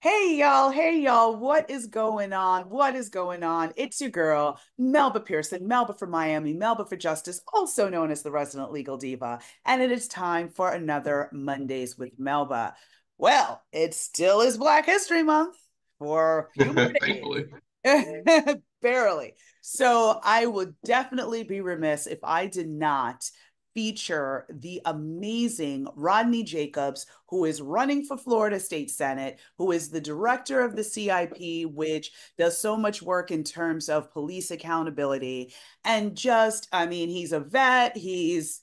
Hey y'all, what is going on? What is going on? It's your girl, Melba Pearson, Melba for Miami, Melba for Justice, also known as the resident legal diva. And it is time for another Mondays with Melba. Well, it still is Black History Month for a few more Thankfully. days. Barely. So I would definitely be remiss if I did not feature the amazing Rodney Jacobs, who is running for Florida State Senate, who is the director of the CIP, which does so much work in terms of police accountability. And just, I mean, he's a vet. He's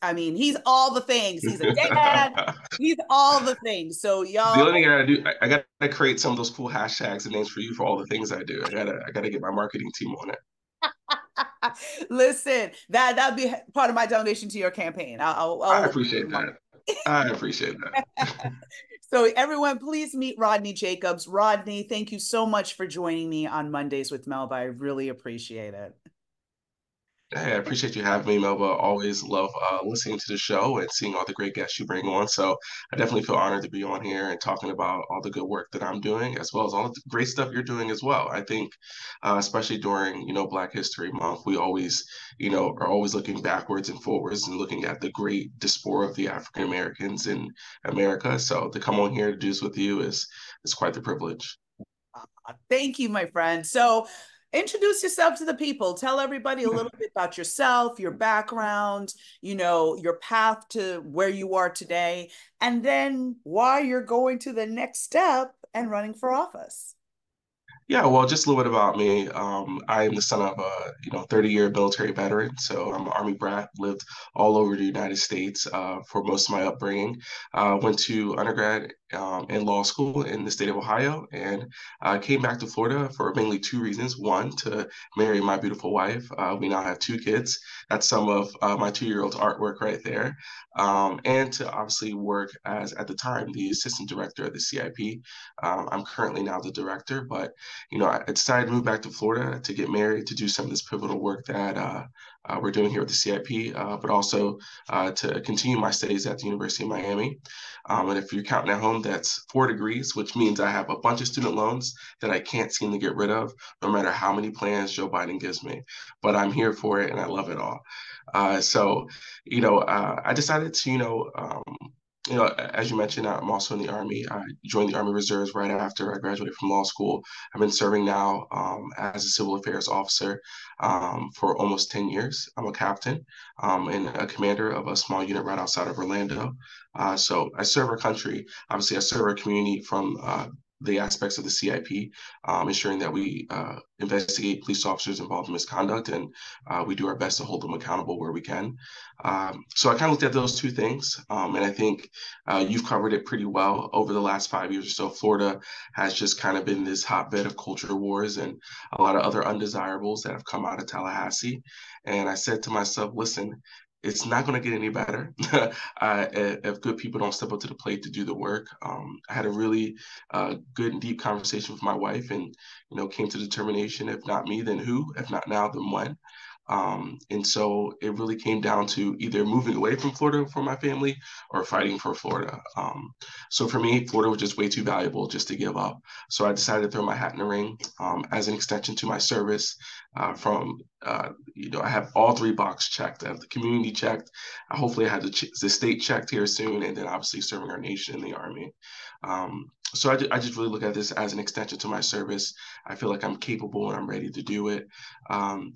all the things. He's a dad. The He's all the things. So y'all, only thing I gotta do, I gotta create some of those cool hashtags and names for you for all the things I do. I gotta get my marketing team on it. listen, that'd be part of my donation to your campaign. I I'll appreciate that. I appreciate that. So everyone, please meet Rodney Jacobs. Rodney, thank you so much for joining me on Mondays with Melba. I really appreciate it. Hey, I appreciate you having me, Melba. Always love listening to the show and seeing all the great guests you bring on. So I definitely feel honored to be on here and talking about all the good work that I'm doing, as well as all the great stuff you're doing as well. I think, especially during Black History Month, we always are always looking backwards and forwards and looking at the great diaspora of the African Americans in America. So to come on here to do this with you is quite the privilege. Thank you, my friend. So introduce yourself to the people. Tell everybody a little bit about yourself, your background, your path to where you are today, and then why you're going to the next step and running for office. Yeah, well, just a little bit about me. I am the son of a 30-year military veteran, so I'm an Army brat. Lived all over the United States for most of my upbringing. Went to undergrad and law school in the state of Ohio, and came back to Florida for mainly two reasons. One, to marry my beautiful wife. We now have two kids. That's some of my 2-year-old's artwork right there. And to obviously work as, at the time, the assistant director of the CIP. I'm currently now the director, but I decided to move back to Florida to get married, to do some of this pivotal work that we're doing here with the CIP, but also to continue my studies at the University of Miami. And if you're counting at home, that's 4 degrees, which means I have a bunch of student loans that I can't seem to get rid of, no matter how many plans Joe Biden gives me. But I'm here for it and I love it all. I decided to, as you mentioned, I'm also in the Army. I joined the Army Reserves right after I graduated from law school. I've been serving now as a civil affairs officer for almost 10 years. I'm a captain and a commander of a small unit right outside of Orlando. So I serve our country. Obviously, I serve our community from the aspects of the CIP, ensuring that we investigate police officers involved in misconduct, and we do our best to hold them accountable where we can. So I kind of looked at those two things, and I think you've covered it pretty well over the last 5 years or so. Florida has just kind of been this hotbed of culture wars and a lot of other undesirables that have come out of Tallahassee. And I said to myself, listen, it's not going to get any better if good people don't step up to the plate to do the work. I had a really good and deep conversation with my wife, and came to the determination: if not me, then who? If not now, then when? And so it really came down to either moving away from Florida for my family or fighting for Florida. So for me, Florida was just way too valuable just to give up. So I decided to throw my hat in the ring as an extension to my service. I have all three boxes checked. I have the community checked. Hopefully, I have the state checked here soon, and then obviously serving our nation in the Army. So I just really look at this as an extension to my service. I feel like I'm capable and I'm ready to do it.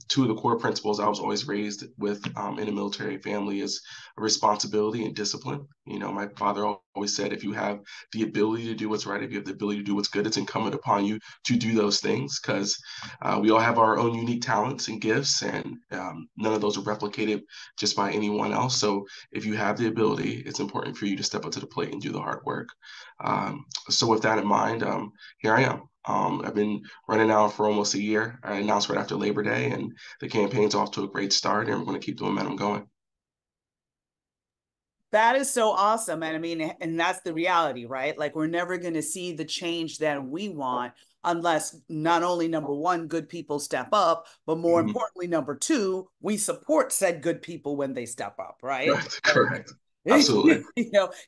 Two of the core principles I was always raised with in a military family is responsibility and discipline. My father always said, if you have the ability to do what's right, if you have the ability to do what's good, it's incumbent upon you to do those things, because we all have our own unique talents and gifts, and none of those are replicated just by anyone else. So if you have the ability, it's important for you to step up to the plate and do the hard work. So with that in mind, here I am. I've been running now for almost a year. I announced right after Labor Day, and the campaign's off to a great start, and we're going to keep the momentum going. That is so awesome. And I mean, and that's the reality, right? Like, we're never going to see the change that we want unless not only number one, good people step up, but more Mhm. importantly, number two, we support said good people when they step up, right? Correct, correct. Absolutely.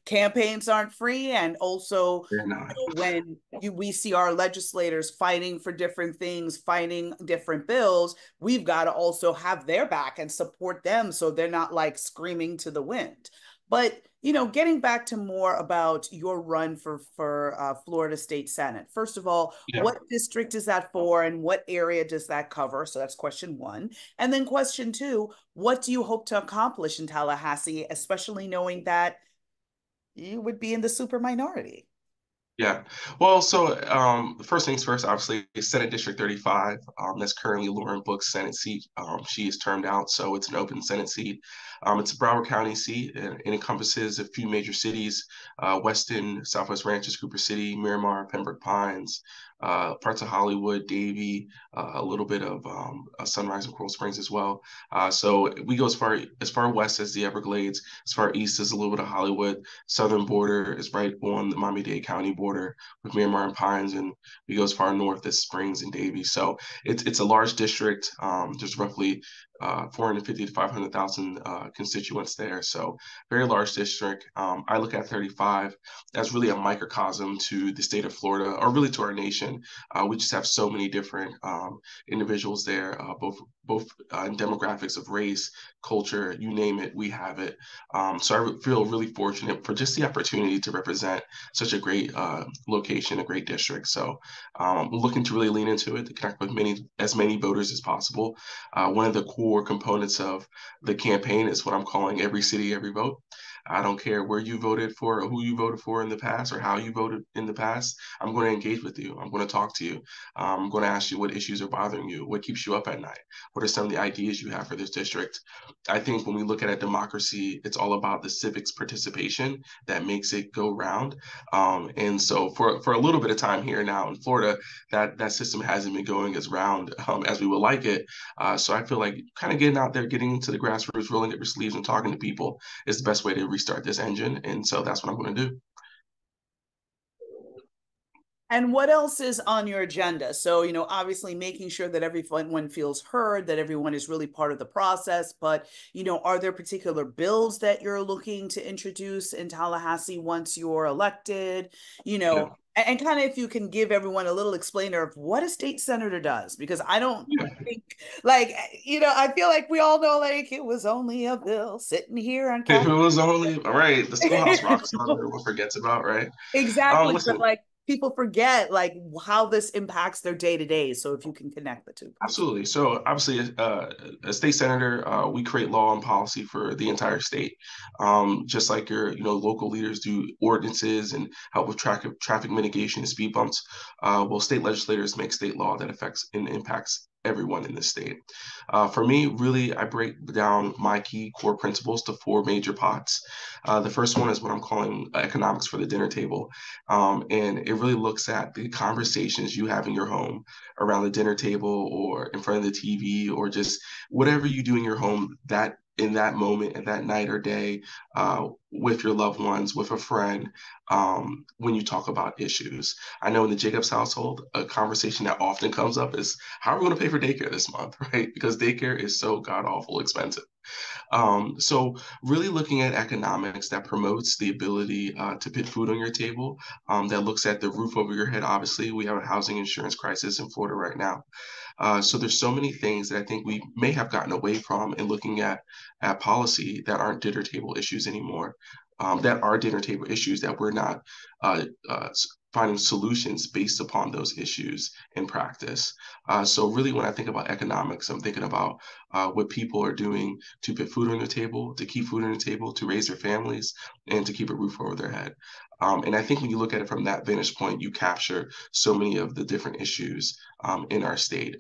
Campaigns aren't free, and also They're not. when we see our legislators fighting for different things, fighting different bills, we've got to also have their back and support them so they're not like screaming to the wind. But getting back to more about your run for Florida State Senate. First of all, Yeah. what district is that for, and what area does that cover? So that's question one. And then question two, what do you hope to accomplish in Tallahassee, especially knowing that you would be in the super minority? Yeah. Well, so first things first, obviously, Senate District 35, that's currently Lauren Book's Senate seat. She is termed out, so it's an open Senate seat. It's a Broward County seat, and it encompasses a few major cities, Weston, Southwest Ranches, Cooper City, Miramar, Pembroke Pines, parts of Hollywood, Davie, a little bit of Sunrise and Coral Springs as well. So we go as far west as the Everglades, as far east as a little bit of Hollywood. Southern border is right on the Miami-Dade County border with Miramar and Pines, and we go as far north as Springs and Davie. So it's a large district. There's roughly 450 to 500,000 constituents there. So very large district. I look at 35 as really a microcosm to the state of Florida, or really to our nation. We just have so many different individuals there, both in demographics of race, culture, you name it, we have it. So I feel really fortunate for just the opportunity to represent such a great location, a great district. So I'm looking to really lean into it, to connect with as many voters as possible. One of the core components of the campaign is what I'm calling every city, every vote. I don't care where you voted for, or who you voted for in the past, or how you voted in the past. I'm going to engage with you. I'm going to talk to you. I'm going to ask you what issues are bothering you, what keeps you up at night, what are some of the ideas you have for this district. I think when we look at a democracy, it's all about the civics participation that makes it go round. And so for a little bit of time here now in Florida, that system hasn't been going as round as we would like it. So I feel like kind of getting out there, getting into the grassroots, rolling up your sleeves and talking to people is the best way to restart this engine. And so that's what I'm going to do. And what else is on your agenda? So, obviously making sure that everyone feels heard, that everyone is really part of the process. But, are there particular bills that you're looking to introduce in Tallahassee once you're elected? Yeah. And kind of if you can give everyone a little explainer of what a state senator does, because I don't Yeah. think, like, I feel like we all know, like, it was only a bill sitting here on If it Capitol. was only, all right, the schoolhouse rock song everyone forgets about, right? Exactly, but Listen, like people forget like how this impacts their day to day. So if you can connect the two, please. absolutely. So obviously, a state senator, we create law and policy for the entire state, just like your local leaders do ordinances and help with traffic mitigation and speed bumps. Well, state legislators make state law that affects and impacts everyone in the state. For me, really, I break down my key core principles to four major pots. The first one is what I'm calling economics for the dinner table, and it really looks at the conversations you have in your home around the dinner table or in front of the TV or just whatever you do in your home that in that moment and that night or day with your loved ones, with a friend, when you talk about issues. I know in the Jacobs household, a conversation that often comes up is how are we going to pay for daycare this month, right? Because daycare is so god awful expensive. So really looking at economics that promotes the ability to put food on your table, that looks at the roof over your head. Obviously, we have a housing insurance crisis in Florida right now. So there's so many things that I think we may have gotten away from in looking at policy that aren't dinner table issues anymore. That are dinner table issues that we're not uh, uh, finding solutions based upon those issues in practice. So really, when I think about economics, I'm thinking about what people are doing to put food on their table, to keep food on the table, to raise their families, and to keep a roof over their head. And I think when you look at it from that vantage point, you capture so many of the different issues in our state,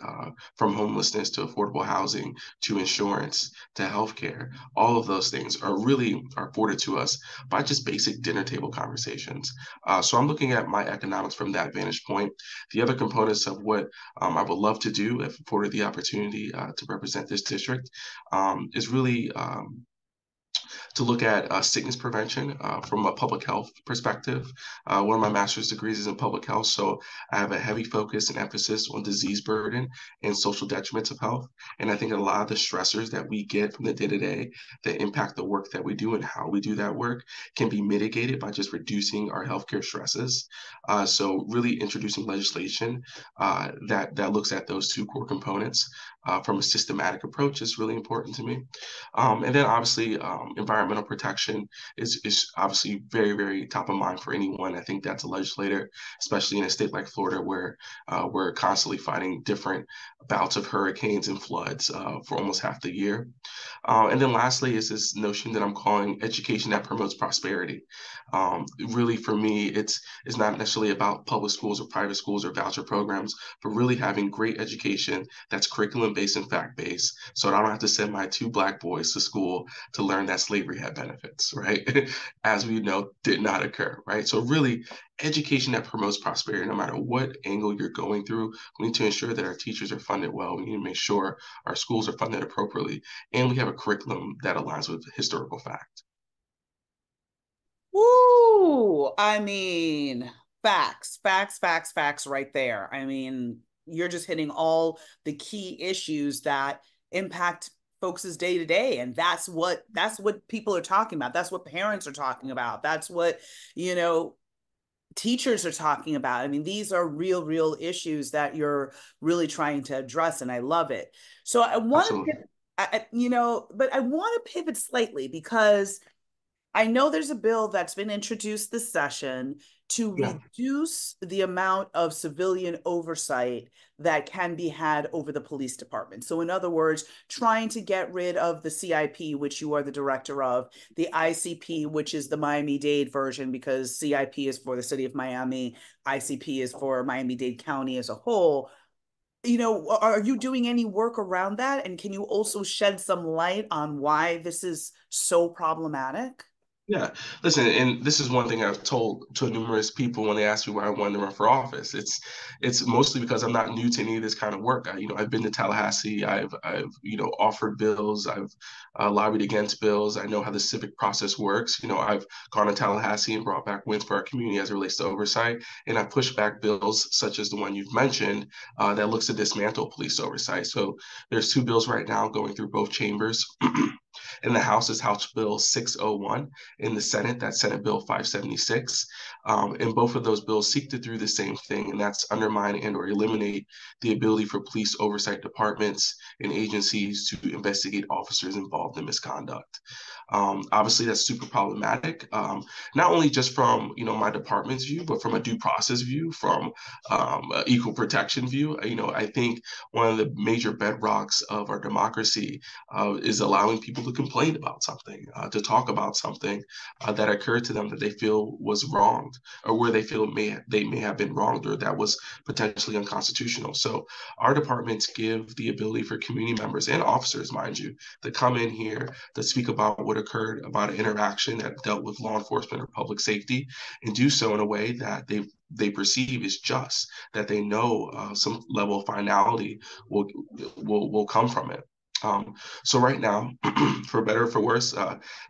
from homelessness to affordable housing to insurance to healthcare. All of those things are afforded to us by just basic dinner table conversations. So I'm looking at my economics from that vantage point. The other components of what I would love to do if afforded the opportunity to represent this district is really to look at sickness prevention from a public health perspective. One of my master's degrees is in public health, so I have a heavy focus and emphasis on disease burden and social detriments of health. And I think a lot of the stressors that we get from the day to day that impact the work that we do and how we do that work can be mitigated by just reducing our healthcare stresses. So really introducing legislation that looks at those two core components from a systematic approach is really important to me. And then obviously environmental protection is obviously very, very top of mind for anyone. I think that's a legislator, especially in a state like Florida where we're constantly fighting different bouts of hurricanes and floods for almost half the year. And then lastly is this notion that I'm calling education that promotes prosperity. Really, for me, it's not necessarily about public schools or private schools or voucher programs, but really having great education that's curriculum based and fact based, so that I don't have to send my two black boys to school to learn that slavery had benefits, right? As we know, did not occur, right? So really, education that promotes prosperity, no matter what angle you're going through, we need to ensure that our teachers are funded well. We need to make sure our schools are funded appropriately, and we have a curriculum that aligns with historical fact. Woo! I mean, facts, facts, facts, facts right there. I mean, you're just hitting all the key issues that impact folks' day to day. And that's what people are talking about. That's what parents are talking about. That's what, you know, teachers are talking about. I mean, these are real, real issues that you're really trying to address, and I love it. So I want Absolutely. to, but I want to pivot slightly because I know there's a bill that's been introduced this session to Yeah. reduce the amount of civilian oversight that can be had over the police department. So, in other words, trying to get rid of the CIP, which you are the director of, the ICP, which is the Miami-Dade version, because CIP is for the city of Miami, ICP is for Miami-Dade County as a whole. Are you doing any work around that? And can you also shed some light on why this is so problematic? Yeah, listen, and this is one thing I've told to numerous people when they ask me why I wanted to run for office. It's mostly because I'm not new to any of this kind of work. I've been to Tallahassee. I've offered bills. I've lobbied against bills. I know how the civic process works. I've gone to Tallahassee and brought back wins for our community as it relates to oversight, and I've pushed back bills such as the one you've mentioned that looks to dismantle police oversight. So there's two bills right now going through both chambers. In the House is House Bill 601. In the Senate, that's Senate Bill 576. And both of those bills seek to do the same thing, and that's undermine and or eliminate the ability for police oversight departments and agencies to investigate officers involved in misconduct. Obviously, that's super problematic, not only just from my department's view, but from a due process view, from equal protection view. I think one of the major bedrocks of our democracy is allowing people to complain about something, to talk about something that occurred to them that they feel was wronged, or where they feel they may have been wronged, or that was potentially unconstitutional. So our departments give the ability for community members and officers, mind you, to come in here to speak about what occurred, about an interaction that dealt with law enforcement or public safety, and do so in a way that they perceive is just, that they know some level of finality will will come from it. So right now, for better or for worse,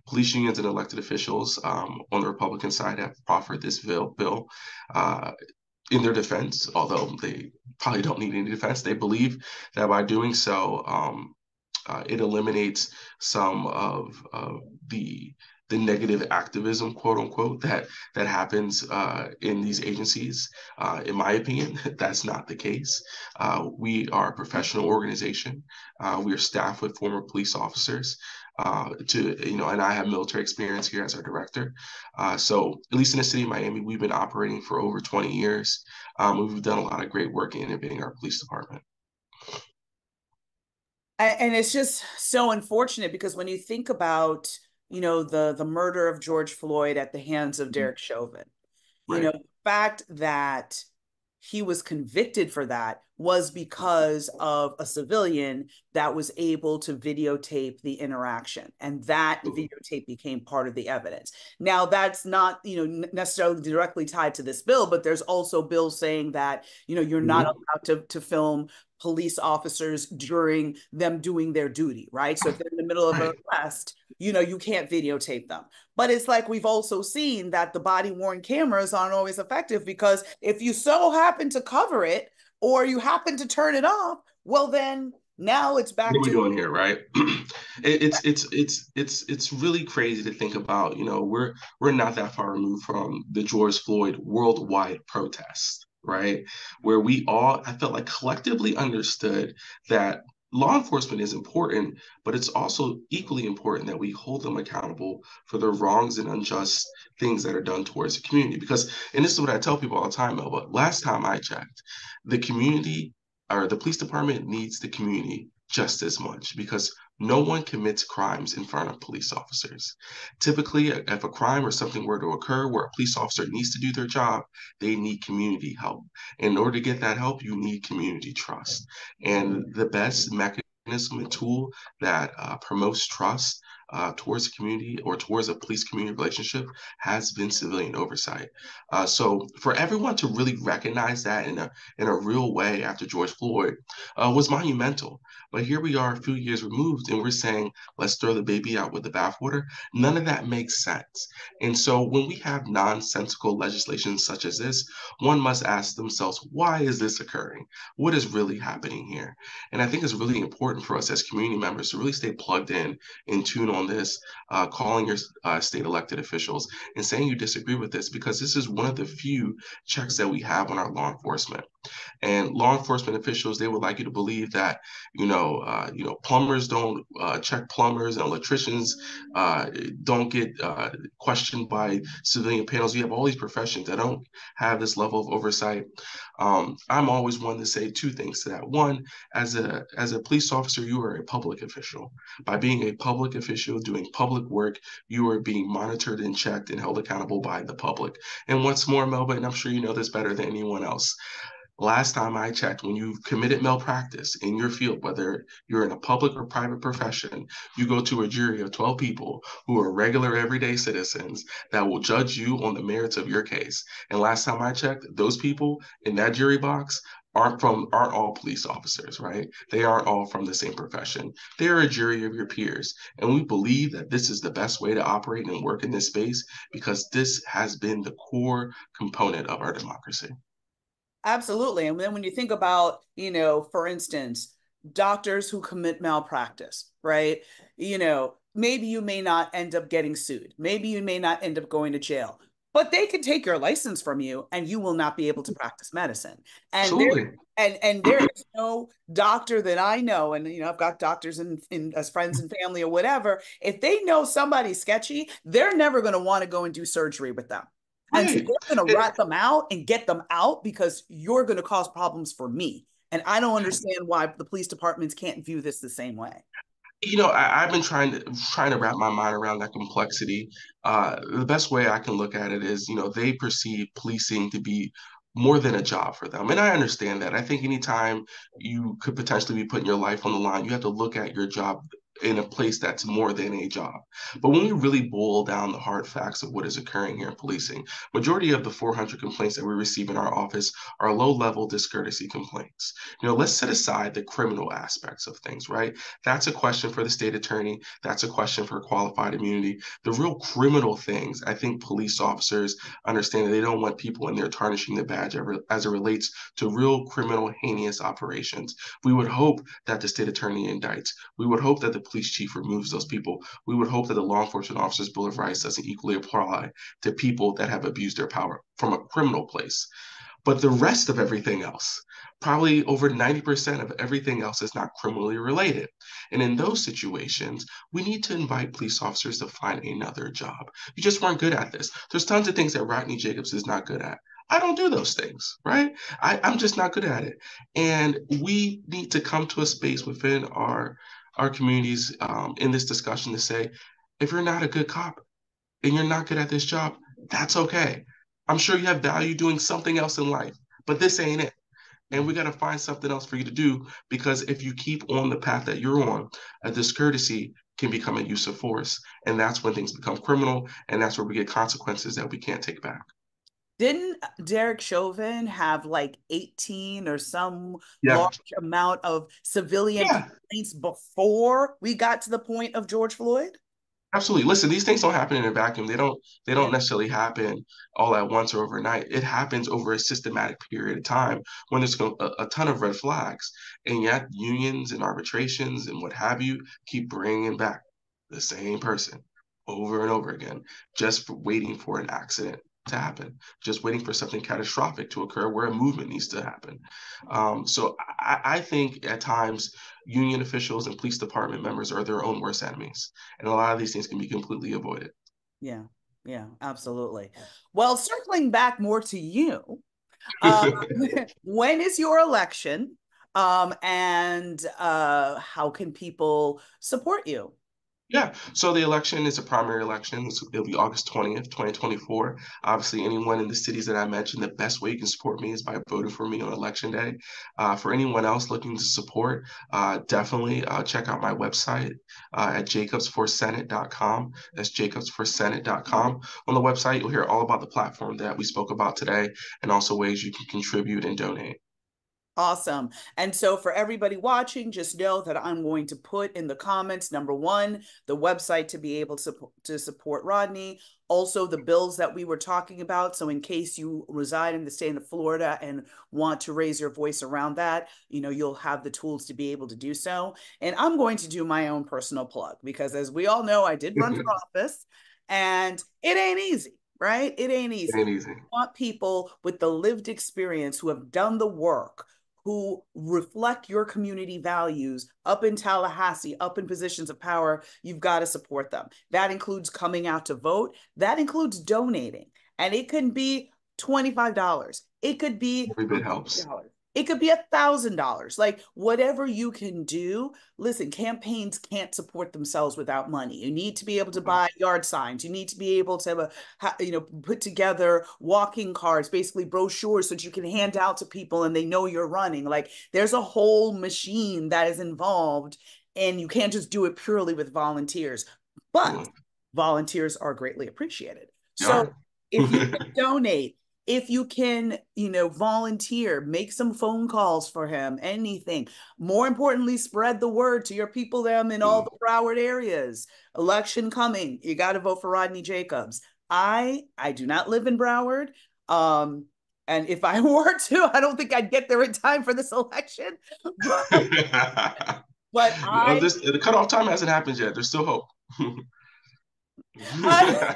police unions and elected officials on the Republican side have proffered this bill uh, in their defense, although they probably don't need any defense. They believe that by doing so, it eliminates some of the negative activism, quote unquote, that happens in these agencies. In my opinion, that's not the case. We are a professional organization. We are staffed with former police officers. And I have military experience here as our director. So at least in the city of Miami, we've been operating for over 20 years. We've done a lot of great work in innovating our police department. And it's just so unfortunate because when you think about, the murder of George Floyd at the hands of Derek Chauvin, Right. the fact that he was convicted for that was because of a civilian that was able to videotape the interaction, and that videotape became part of the evidence. Now that's not necessarily directly tied to this bill, but there's also bills saying that you're not Mhm. allowed to film police officers during them doing their duty, right? So if they're in the middle of an Right. arrest, you can't videotape them. But it's like we've also seen that the body worn cameras aren't always effective, because if you so happen to cover it or you happen to turn it off, well, then now it's What back are we to. doing here, right? It's really crazy to think about. We're not that far removed from the George Floyd worldwide protest, right? Where we all, I felt like, collectively understood that law enforcement is important, but it's also equally important that we hold them accountable for the wrongs and unjust things that are done towards the community. Because, and this is what I tell people all the time, Melba, last time I checked, the community or the police department needs the community just as much, because no one commits crimes in front of police officers. Typically, if a crime or something were to occur where a police officer needs to do their job, they need community help. In order to get that help, you need community trust. And the best mechanism and tool that promotes trust towards a community or towards a police community relationship has been civilian oversight. So for everyone to really recognize that in a real way after George Floyd was monumental. But here we are a few years removed, and we're saying, let's throw the baby out with the bathwater. None of that makes sense. And so when we have nonsensical legislation such as this, one must ask themselves, why is this occurring? What is really happening here? And I think it's really important for us as community members to really stay plugged in tune on this, calling your state elected officials and saying you disagree with this, because this is one of the few checks that we have on our law enforcement. And law enforcement officials, they would like you to believe that, plumbers don't check plumbers, and electricians don't get questioned by civilian panels. You have all these professions that don't have this level of oversight. I'm always one to say two things to that. One, as a police officer, you are a public official. By being a public official doing public work, you are being monitored and checked and held accountable by the public. And what's more, Melba, and I'm sure you know this better than anyone else, last time I checked, when you've committed malpractice in your field, whether you're in a public or private profession, you go to a jury of 12 people who are regular, everyday citizens that will judge you on the merits of your case. And last time I checked, those people in that jury box aren't all police officers, right? They aren't all from the same profession. They're a jury of your peers. And we believe that this is the best way to operate and work in this space, because this has been the core component of our democracy. Absolutely. And then when you think about, for instance, doctors who commit malpractice, right? Maybe you may not end up getting sued. Maybe you may not end up going to jail, but they could take your license from you and you will not be able to practice medicine. And there Absolutely. and there is no doctor that I know, and I've got doctors in as friends and family or whatever. If they know somebody's sketchy, they're never going to want to go and do surgery with them. And so Right. they're going to And, rat them out and get them out because you're going to cause problems for me. And I don't understand why the police departments can't view this the same way. I've been trying to wrap my mind around that complexity. The best way I can look at it is, they perceive policing to be more than a job for them. And I understand that. I think anytime you could potentially be putting your life on the line, you have to look at your job in a place that's more than a job. But when we really boil down the hard facts of what is occurring here in policing, majority of the 400 complaints that we receive in our office are low-level discourtesy complaints. Let's set aside the criminal aspects of things, right? That's a question for the state attorney. That's a question for qualified immunity. The real criminal things, I think police officers understand that they don't want people in there tarnishing the badge as it relates to real criminal heinous operations. We would hope that the state attorney indicts. We would hope that the police chief removes those people. We would hope that the law enforcement officer's Bill of Rights doesn't equally apply to people that have abused their power from a criminal place. But the rest of everything else, probably over 90% of everything else, is not criminally related. And in those situations, we need to invite police officers to find another job. You just weren't good at this. There's tons of things that Rodney Jacobs is not good at. I don't do those things, right? I'm just not good at it. And we need to come to a space within our communities in this discussion to say, if you're not a good cop and you're not good at this job, that's okay. I'm sure you have value doing something else in life, but this ain't it. And we got to find something else for you to do, because if you keep on the path that you're on, a discourtesy can become a use of force. And that's when things become criminal. And that's where we get consequences that we can't take back. Didn't Derek Chauvin have like 18 or some Yeah, large amount of civilian yeah, complaints before we got to the point of George Floyd? absolutely. Listen, these things don't happen in a vacuum. They Yeah, don't necessarily happen all at once or overnight. It happens over a systematic period of time when there's a ton of red flags. And yet unions and arbitrations and what have you keep bringing back the same person over and over again, just waiting for an accident to happen, just waiting for something catastrophic to occur where a movement needs to happen. So I think at times union officials and police department members are their own worst enemies, and a lot of these things can be completely avoided. yeah, yeah, absolutely. Well, circling back more to you, um, when is your election? And how can people support you? Yeah, so the election is a primary election. It'll be August 20th, 2024. Obviously, anyone in the cities that I mentioned, the best way you can support me is by voting for me on election day. For anyone else looking to support, definitely check out my website at jacobsforsenate.com. That's jacobsforsenate.com. On the website, you'll hear all about the platform that we spoke about today and also ways you can contribute and donate. Awesome. And so for everybody watching, just know that I'm going to put in the comments, number one, the website to be able to support Rodney, also the bills that we were talking about. So in case you reside in the state of Florida and want to raise your voice around that, you'll have the tools to be able to do so. And I'm going to do my own personal plug because as we all know, I did run for office and it ain't easy, right? It ain't It easy. ain't easy. I want people with the lived experience who have done the work, who reflect your community values up in Tallahassee, up in positions of power. You've got to support them. That includes coming out to vote. That includes donating. And it can be $25. It could be Every bit helps. $100. It could be $1,000. Like whatever you can do. Listen, campaigns can't support themselves without money. You need to be able to buy yard signs. You need to be able to, put together walking cards, basically brochures, so that you can hand out to people and they know you're running. Like there's a whole machine that is involved, and you can't just do it purely with volunteers. But Absolutely. volunteers are greatly appreciated. You So are. if you can donate, if you can, volunteer, make some phone calls for him, anything. More importantly, spread the word to your people them in all the Broward areas. Election coming. You got to vote for Rodney Jacobs. I do not live in Broward. Um, and if I were to, I don't think I'd get there in time for this election. But, but No, the cutoff time hasn't happened yet. There's still hope. uh,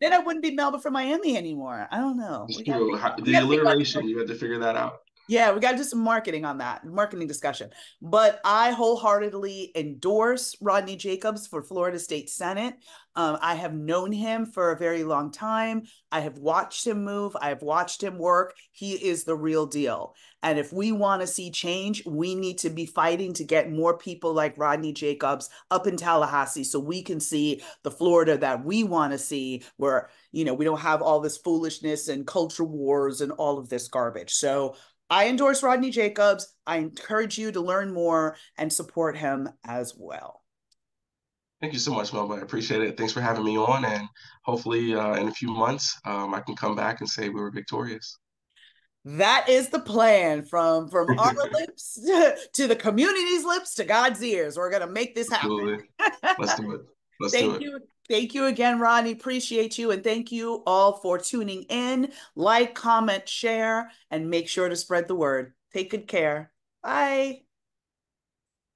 then I wouldn't be Melba from Miami anymore. I don't know. It's true. We The got to think about alliteration, you had to figure that out. yeah, we got to do some marketing on that, marketing discussion. But I wholeheartedly endorse Rodney Jacobs for Florida State Senate. I have known him for a very long time. I have watched him move. I have watched him work. He is the real deal. And if we want to see change, we need to be fighting to get more people like Rodney Jacobs up in Tallahassee so we can see the Florida that we want to see where, we don't have all this foolishness and culture wars and all of this garbage. So I endorse Rodney Jacobs. I encourage you to learn more and support him as well. Thank you so much, Melba. I appreciate it. Thanks for having me on. And hopefully, in a few months, I can come back and say we were victorious. That is the plan from our lips to the community's lips to God's ears. We're going to make this happen. Absolutely. Let's do it. Let's do Thank it. you. Thank you again, Ronnie. Appreciate you. And thank you all for tuning in. Like, comment, share, and make sure to spread the word. Take good care. Bye.